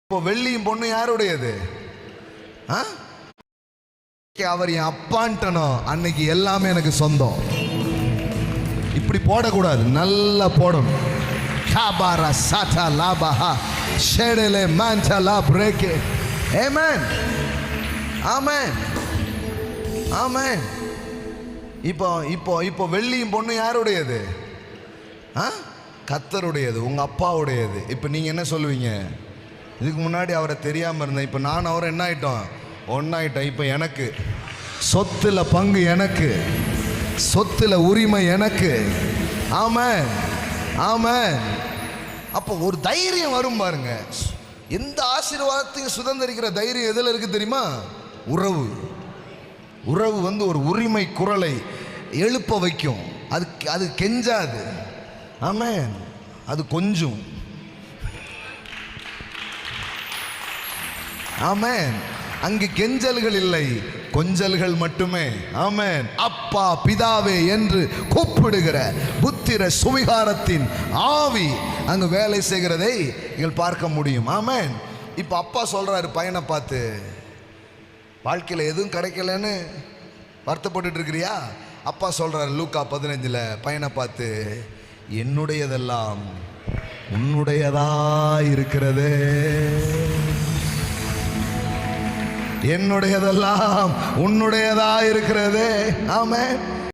இப்போ வெள்ளியும் பொண்ணு யாருடையது? அவர் என் அப்பான்ட்டனும் அன்னைக்கு எல்லாமே எனக்கு சொந்தம். இப்படி போடக்கூடாது, நல்லா போடணும். காபாரா சாட்டா லாபா ஷேடலே மான்டலா பிரேக்கே. ஆமென் ஆமென் ஆமென். இப்போ இப்போ இப்போ வெள்ளியும் பொண்ணு யாருடையது? கர்த்தருடையது, உங்க அப்பாவுடையது. இப்போ நீங்க என்ன சொல்லுவீங்க? இதுக்கு முன்னாடி அவரை தெரியாமல் இருந்தேன், இப்போ நான் அவரை என்ன ஆயிட்டோம்? ஒன்னாயிட்டோம். இப்போ எனக்கு சொத்துல பங்கு, எனக்கு சொத்துல உரிமை எனக்கு. ஆமென் ஆமென். அப்போ ஒரு தைரியம் வரும் பாருங்க. எந்த ஆசீர்வாதத்தையும் சுதந்திரிக்கிற தைரியம் எதில் இருக்கு தெரியுமா? உறவு. உறவு வந்து ஒரு உரிமை குரலை எழுப்ப வைக்கும். அது கெஞ்சாது. ஆமென். அது கொஞ்சம். ஆமென். அங்கு கெஞ்சல்கள் இல்லை, கொஞ்சல்கள் மட்டுமே. ஆமென். அப்பா பிதாவே என்று கூப்பிடுகிற புத்திர சுவிகாரத்தின் ஆவி அங்கு வேலை செய்கிறதை நீங்கள் பார்க்க முடியும். ஆமென். இப்போ அப்பா சொல்றாரு பையனை பார்த்து, வாழ்க்கையில் எதுவும் கிடைக்கலன்னு வருத்தப்பட்டு இருக்கிறியா? அப்பா சொல்றாரு லூக்கா 15 பையனை பார்த்து, என்னுடையதெல்லாம் உன்னுடையதா இருக்கிறது, என்னுடையதெல்லாம் உன்னுடையதா இருக்கிறது. ஆமென்.